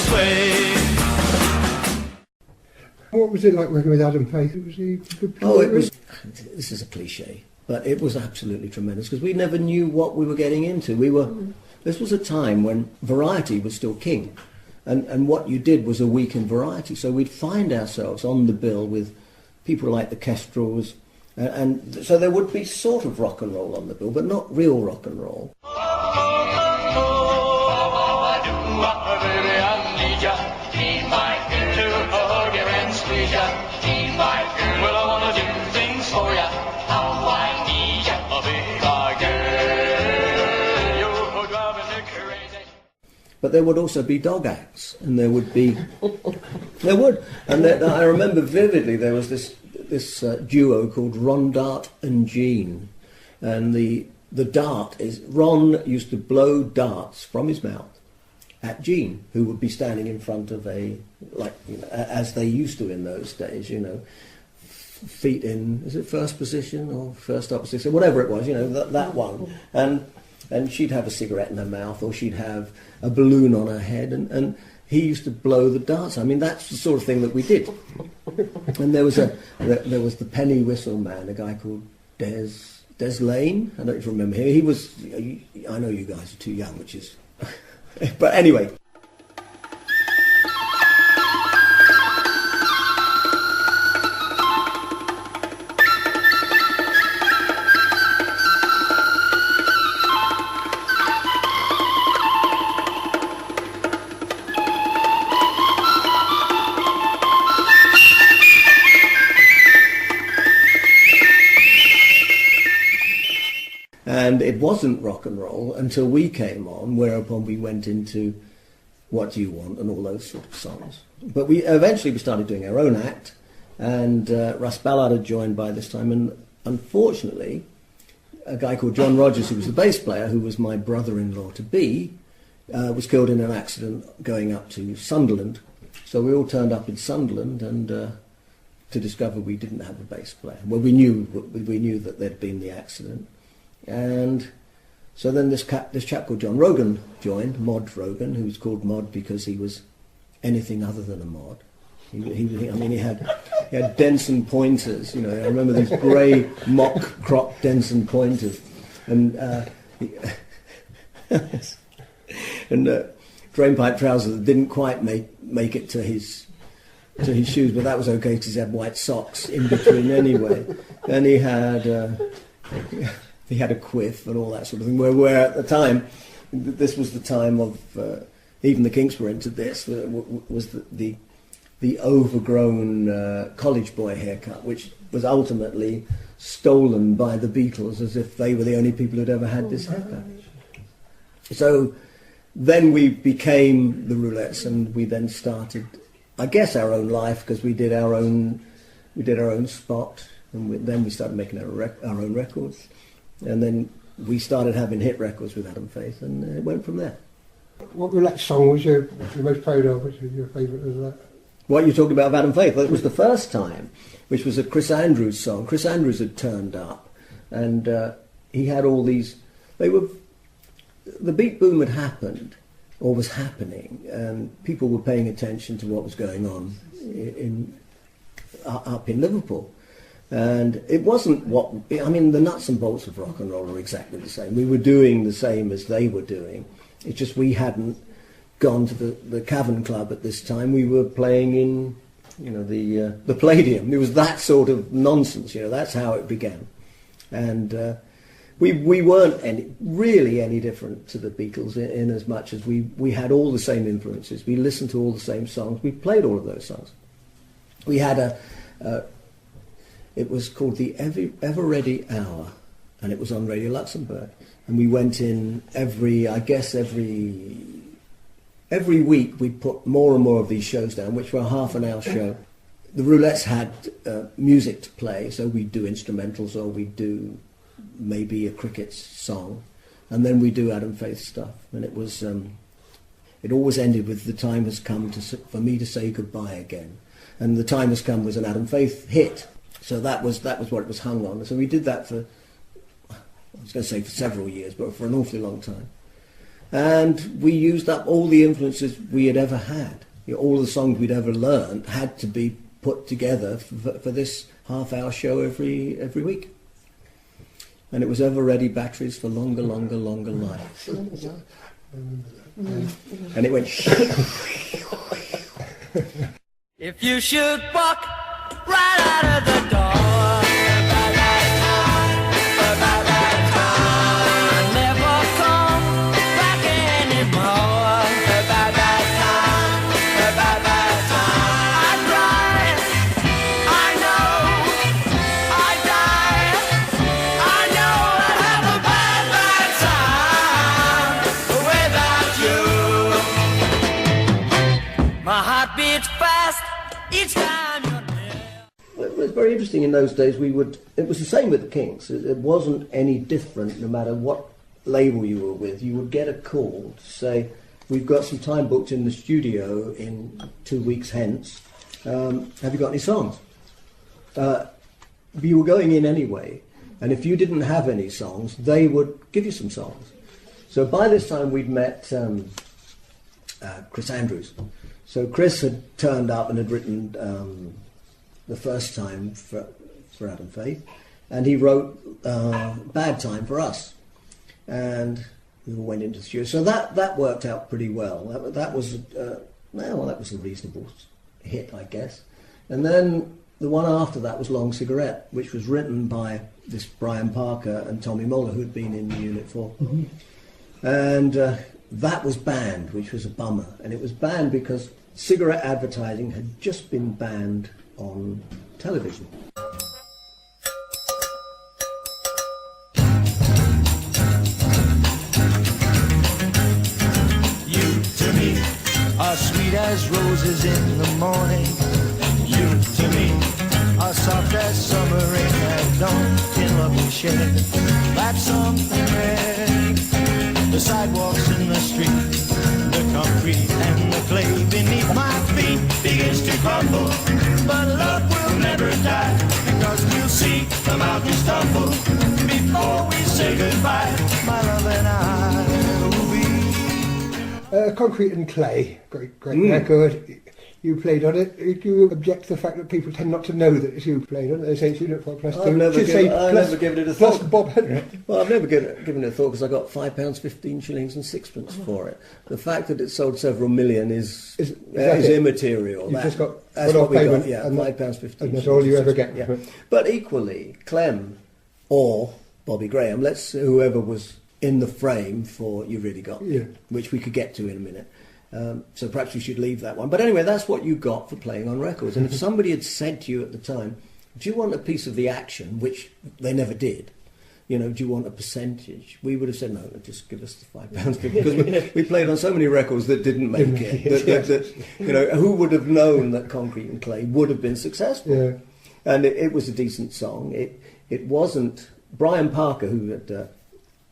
sway. What was it like working with Adam Faith? Was he a good player? Oh, it was. This is a cliche, but it was absolutely tremendous because we never knew what we were getting into. This was a time when variety was still king, and what you did was a week in variety. So we'd find ourselves on the bill with people like the Kestrels, and so there would be sort of rock and roll on the bill, but not real rock and roll. But there would also be dog acts, and there would, and I remember vividly there was this duo called Ron Dart and Jean, and the dart is Ron used to blow darts from his mouth at Jean, who would be standing in front of as they used to in those days, feet in, is it first position or first up position, whatever it was, that one, and she'd have a cigarette in her mouth, or she'd have a balloon on her head, and he used to blow the darts. I mean, that's the sort of thing that we did. And there was the penny whistle man, a guy called Des Lane. I don't remember him. He was. I know you guys are too young, which is. But anyway. And it wasn't rock and roll until we came on, whereupon we went into What Do You Want and all those sort of songs. But we started doing our own act, and Russ Ballard had joined by this time, and unfortunately, a guy called John Rogers, who was the bass player, who was my brother-in-law to be, was killed in an accident going up to Sunderland. So we all turned up in Sunderland, and to discover we didn't have a bass player. Well, we knew that there'd been the accident. And so then this chap called John Rogan joined, Mod Rogan, who was called Mod because he was anything other than a mod. He had Denson pointers, I remember these grey mock crop Denson pointers, and drainpipe trousers that didn't quite make it to his shoes, but that was okay because he had white socks in between anyway, and he had a quiff and all that sort of thing, where at the time, this was the time of, even the Kinks were into this, was the overgrown college boy haircut, which was ultimately stolen by the Beatles as if they were the only people who'd ever had this haircut. So then we became the Roulettes, and we then started, I guess, our own life, because we did our own spot, and then we started making our own records. And then we started having hit records with Adam Faith, and it went from there. What Roulette song was you most proud of? Which was your favourite of that? What you're talking about Adam Faith? Well, it was the first time, which was a Chris Andrews song. Chris Andrews had turned up, and he had all these. The beat boom had happened, or was happening, and people were paying attention to what was going on up in Liverpool. And it wasn't the nuts and bolts of rock and roll are exactly the same. We were doing the same as they were doing. It's just we hadn't gone to the Cavern Club at this time. We were playing in, the Palladium. It was that sort of nonsense, that's how it began. And we weren't really any different to the Beatles in as much as we had all the same influences. We listened to all the same songs. We played all of those songs. We had it was called the Ever Ready Hour, and it was on Radio Luxembourg. And we went in every week we'd put more and more of these shows down, which were a half an hour show. The Roulettes had music to play, so we'd do instrumentals, or we'd do maybe a cricket song, and then we'd do Adam Faith stuff. And it was it always ended with "The time has come for me to say goodbye again." And "The time has come" was an Adam Faith hit. So that was what it was hung on. So we did that for, I was going to say for several years, but for an awfully long time. And we used up all the influences we had ever had. You know, all the songs we'd ever learned had to be put together for this half-hour show every week. And it was ever-ready batteries for longer life. And it went... If you should walk right out of the door, about that time, never come back anymore. About that time, I cry, I know, I die, I know I'd have a bad time without you. My heart beats fast each time you're near. Well, it was very interesting in those days. It was the same with the Kings. It wasn't any different no matter what label you were with. You would get a call to say, we've got some time booked in the studio in 2 weeks hence. Have you got any songs? You were going in anyway, and if you didn't have any songs, they would give you some songs. So by this time we'd met Chris Andrews. So Chris had turned up and had written the first time for Adam Faith, and he wrote Bad Time for us, and we all went into the studio. So that worked out pretty well. That was that was a reasonable hit, I guess. And then the one after that was Long Cigarette, which was written by this Brian Parker and Tommy Moller, who had been in Unit 4. Mm-hmm. And that was banned, which was a bummer. And it was banned because cigarette advertising had just been banned on television. You to me are sweet as roses in the morning. You to me are soft as summer rain at dawn in love we share. That's something rare. The sidewalks in the street, the concrete and the clay beneath my feet begins to crumble. But love will never die, because we'll see the mountains tumble before we say goodbye, my love and I will be. Concrete and Clay, great record. You played on it. Do you object to the fact that people tend not to know that it's you played on it? They say it's Unit 4 plus 2. I've never given it a thought. Plus Bob Henrik. Well, I've never given it a thought because I got £5, 15 shillings and sixpence for it. The fact that it sold several million is immaterial. You've just got that's what we payment, got, yeah, and £5, 15 and that's all you ever get. Yeah. But equally, Clem or Bobby Graham, whoever was in the frame for You Really Got Me, which we could get to in a minute. So perhaps we should leave that one. But anyway, that's what you got for playing on records. And if somebody had said to you at the time, do you want a piece of the action, which they never did, do you want a percentage? We would have said, no, just give us the £5. Because we played on so many records that didn't make it. Who would have known that Concrete and Clay would have been successful? Yeah. And it was a decent song. It wasn't... Brian Parker, who had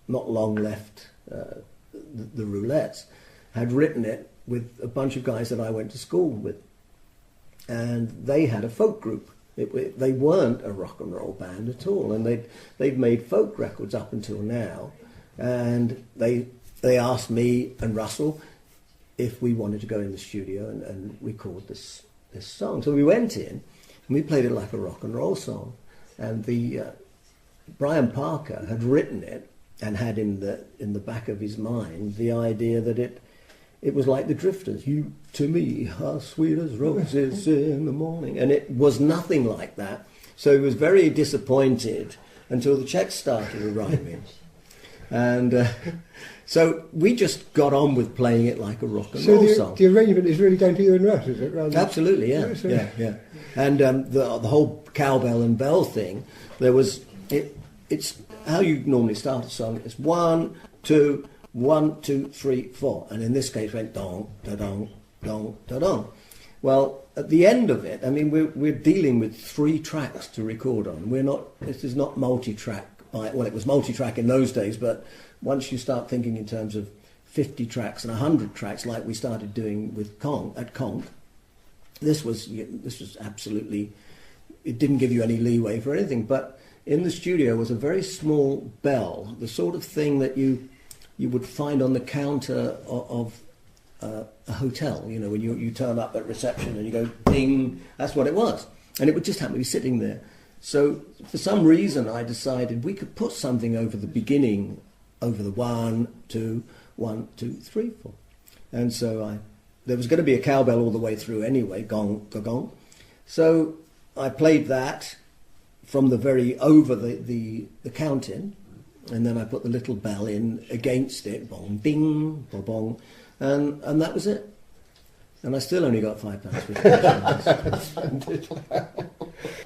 not long left the Roulettes, had written it with a bunch of guys that I went to school with. And they had a folk group. They weren't a rock and roll band at all. And they'd made folk records up until now. And they asked me and Russell if we wanted to go in the studio and record this song. So we went in and we played it like a rock and roll song. And Brian Parker had written it and had in the back of his mind the idea that it was like the Drifters. You to me are sweet as roses in the morning. And it was nothing like that. So he was very disappointed until the checks started arriving. And so we just got on with playing it like a rock and roll song. The arrangement is really down to you and Russ, is it? Absolutely, yeah. Yeah. And the whole cowbell and bell thing, it's how you normally start a song. It's 1, 2, 1, 2, 3, 4, and in this case went dong, da dong, dong, da dong. Well, at the end of it, I mean, we're dealing with 3 tracks to record on. This is not multi-track. Well, it was multi-track in those days, but once you start thinking in terms of 50 tracks and 100 tracks, like we started doing with Conk, this was absolutely. It didn't give you any leeway for anything, but in the studio was a very small bell, the sort of thing that you you would find on the counter of a hotel. You know, when you turn up at reception and you go ding, that's what it was. And it would just happen to be sitting there. So for some reason I decided we could put something over the beginning, over the 1, 2, 1, 2, 3, 4. And so there was going to be a cowbell all the way through anyway, gong, gong. So I played that from the very over the count-in, and then I put the little bell in against it, bong, ding, bong, bong, and that was it. And I still only got £5 for it.